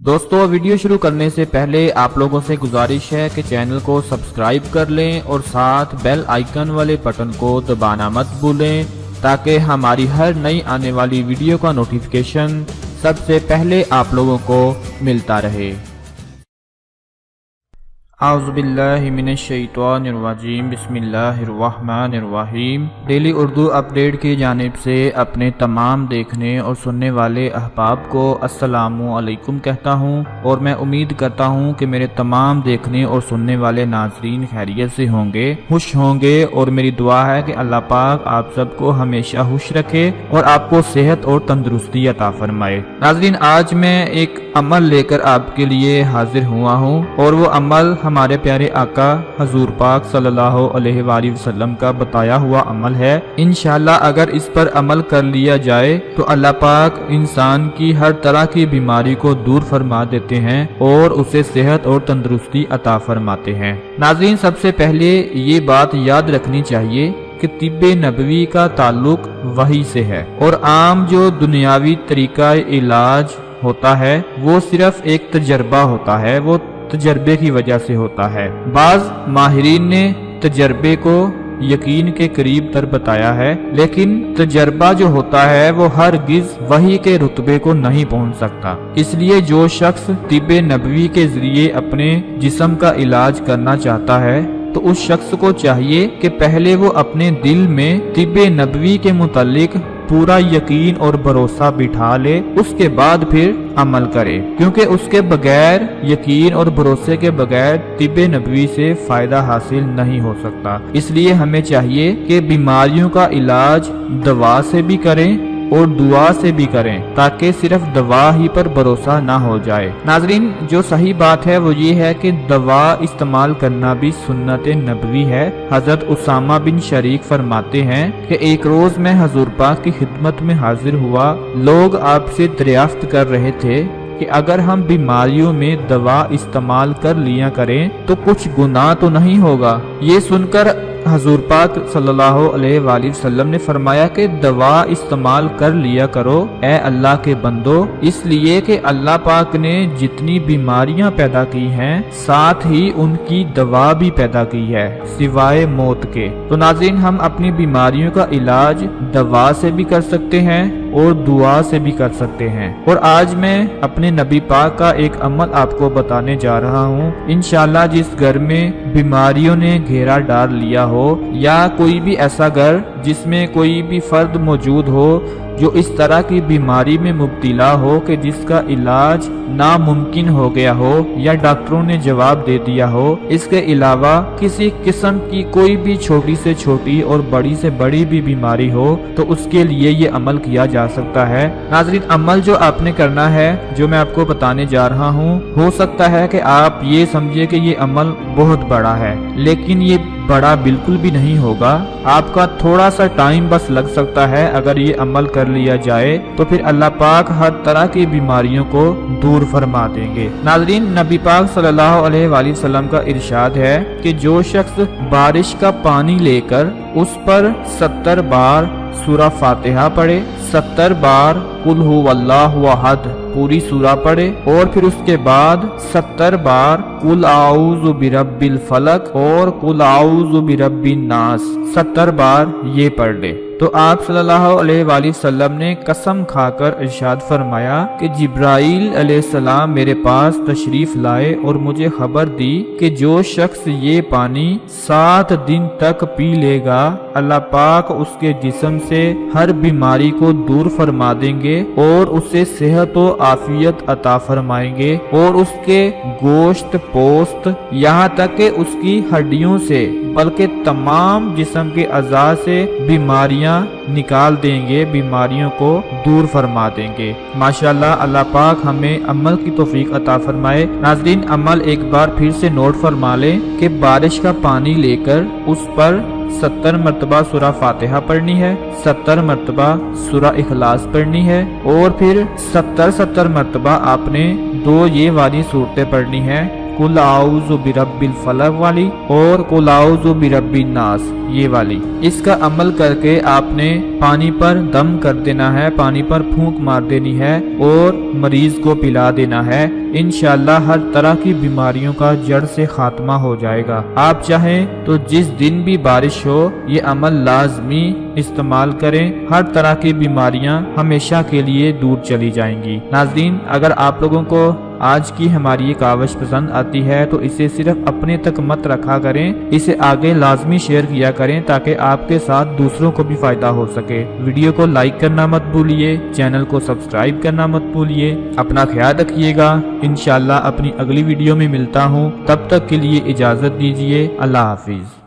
دوستو ویڈیو شروع کرنے سے پہلے آپ لوگوں سے گزارش ہے کہ چینل کو سبسکرائب کر لیں اور ساتھ بیل آئیکن والے بٹن کو دبانا مت بھولیں تاکہ ہماری ہر نئی آنے والی ویڈیو کا نوٹیفیکیشن سب سے پہلے آپ لوگوں کو ملتا رہے۔ اعوذ باللہ من الشیطان الرجیم، بسم اللہ الرحمن الرحیم۔ ڈیلی اردو اپڈیٹ کی جانب سے اپنے تمام دیکھنے اور سننے والے احباب کو السلام علیکم کہتا ہوں، اور میں امید کرتا ہوں کہ میرے تمام دیکھنے اور سننے والے ناظرین خیریت سے ہوں گے، خوش ہوں گے، اور میری دعا ہے کہ اللہ پاک آپ سب کو ہمیشہ خوش رکھے اور آپ کو صحت اور تندرستی عطا فرمائے۔ ناظرین، آج میں ایک عمل لے کر آپ کے لیے حاضر ہوا ہوں، اور وہ عمل ہمارے پیارے آقا حضور پاک صلی اللہ علیہ وآلہ وسلم کا بتایا ہوا عمل ہے۔ انشاءاللہ اگر اس پر عمل کر لیا جائے تو اللہ پاک انسان کی ہر طرح کی بیماری کو دور فرما دیتے ہیں اور اسے صحت اور تندرستی عطا فرماتے ہیں۔ ناظرین، سب سے پہلے یہ بات یاد رکھنی چاہیے کہ طب نبوی کا تعلق وحی سے ہے، اور عام جو دنیاوی طریقہ علاج ہوتا ہے وہ صرف ایک تجربہ ہوتا ہے، وہ تجربے کی وجہ سے ہوتا ہے۔ بعض ماہرین نے تجربے کو یقین کے قریب تر بتایا ہے، لیکن تجربہ جو ہوتا ہے وہ ہرگز وحی کے رتبے کو نہیں پہنچ سکتا۔ اس لیے جو شخص طب نبوی کے ذریعے اپنے جسم کا علاج کرنا چاہتا ہے تو اس شخص کو چاہیے کہ پہلے وہ اپنے دل میں طب نبوی کے متعلق پورا یقین اور بھروسہ بٹھا لے، اس کے بعد پھر عمل کرے، کیونکہ اس کے بغیر یقین اور بھروسے کے بغیر طب نبوی سے فائدہ حاصل نہیں ہو سکتا۔ اس لیے ہمیں چاہیے کہ بیماریوں کا علاج دوا سے بھی کریں اور دعا سے بھی کریں، تاکہ صرف دوا ہی پر بھروسہ نہ ہو جائے۔ ناظرین، جو صحیح بات ہے وہ یہ ہے کہ دوا استعمال کرنا بھی سنت نبوی ہے۔ حضرت اسامہ بن شریک فرماتے ہیں کہ ایک روز میں حضور پاک کی خدمت میں حاضر ہوا، لوگ آپ سے دریافت کر رہے تھے کہ اگر ہم بیماریوں میں دوا استعمال کر لیا کریں تو کچھ گناہ تو نہیں ہوگا۔ یہ سن کر حضور پاک صلی اللہ علیہ وآلہ وسلم نے فرمایا کہ دوا استعمال کر لیا کرو اے اللہ کے بندو، اس لیے کہ اللہ پاک نے جتنی بیماریاں پیدا کی ہیں ساتھ ہی ان کی دوا بھی پیدا کی ہے سوائے موت کے۔ تو ناظرین، ہم اپنی بیماریوں کا علاج دوا سے بھی کر سکتے ہیں اور دعا سے بھی کر سکتے ہیں، اور آج میں اپنے نبی پاک کا ایک عمل آپ کو بتانے جا رہا ہوں۔ انشاءاللہ جس گھر میں بیماریوں نے گھیرا ڈال لیا ہو، یا کوئی بھی ایسا گھر جس میں کوئی بھی فرد موجود ہو جو اس طرح کی بیماری میں مبتلا ہو کہ جس کا علاج ناممکن ہو گیا ہو یا ڈاکٹروں نے جواب دے دیا ہو، اس کے علاوہ کسی قسم کی کوئی بھی چھوٹی سے چھوٹی اور بڑی سے بڑی بھی بیماری ہو، تو اس کے لیے یہ عمل کیا جا سکتا ہے۔ ناظرین، عمل جو آپ نے کرنا ہے، جو میں آپ کو بتانے جا رہا ہوں، ہو سکتا ہے کہ آپ یہ سمجھے کہ یہ عمل بہت بڑا ہے، لیکن یہ بڑا بالکل بھی نہیں ہوگا۔ آپ کا تھوڑا سا ٹائم بس لگ سکتا ہے، اگر یہ عمل کر لیا جائے تو پھر اللہ پاک ہر طرح کی بیماریوں کو دور فرما دیں گے۔ ناظرین، نبی پاک صلی اللہ علیہ وآلہ وسلم کا ارشاد ہے کہ جو شخص بارش کا پانی لے کر اس پر 70 بار سورہ فاتحہ پڑھے، 70 بار قل هو اللہ احد پوری سورہ پڑھے، اور پھر اس کے بعد 70 بار قل اعوذ برب الفلق اور قل اعوذ برب الناس 70 بار یہ پڑھ لے، تو آپ صلی اللہ علیہ وآلہ وسلم نے قسم کھا کر ارشاد فرمایا کہ جبرائیل علیہ السلام میرے پاس تشریف لائے اور مجھے خبر دی کہ جو شخص یہ پانی 7 دن تک پی لے گا، اللہ پاک اس کے جسم سے ہر بیماری کو دور فرما دیں گے اور اسے صحت و عافیت عطا فرمائیں گے، اور اس کے گوشت پوست یہاں تک کہ اس کی ہڈیوں سے بلکہ تمام جسم کے اعضاء سے بیماریاں نکال دیں گے، بیماریوں کو دور فرما دیں گے۔ ماشاءاللہ، اللہ پاک ہمیں عمل کی توفیق عطا فرمائے۔ ناظرین، عمل ایک بار پھر سے نوٹ فرما لیں کہ بارش کا پانی لے کر اس پر 70 مرتبہ سورہ فاتحہ پڑھنی ہے، 70 مرتبہ سورہ اخلاص پڑھنی ہے، اور پھر 70 مرتبہ آپ نے 2 یہ والی صورتیں پڑھنی ہے، قل اعوذ برب الفلق والی اور قل اعوذ برب الناس یہ والی۔ اس کا عمل کر کے آپ نے پانی پر دم کر دینا ہے، پانی پر پھونک مار دینی ہے اور مریض کو پلا دینا ہے۔ انشاءاللہ ہر طرح کی بیماریوں کا جڑ سے خاتمہ ہو جائے گا۔ آپ چاہیں تو جس دن بھی بارش ہو یہ عمل لازمی استعمال کریں، ہر طرح کی بیماریاں ہمیشہ کے لیے دور چلی جائیں گی۔ ناظرین، اگر آپ لوگوں کو آج کی ہماری یہ کاوش پسند آتی ہے تو اسے صرف اپنے تک مت رکھا کریں، اسے آگے لازمی شیئر کیا کریں تاکہ آپ کے ساتھ دوسروں کو بھی فائدہ ہو سکے۔ ویڈیو کو لائک کرنا مت بھولیے، چینل کو سبسکرائب کرنا مت بھولیے۔ اپنا خیال رکھیے گا، انشاءاللہ اپنی اگلی ویڈیو میں ملتا ہوں، تب تک کے لیے اجازت دیجیے۔ اللہ حافظ۔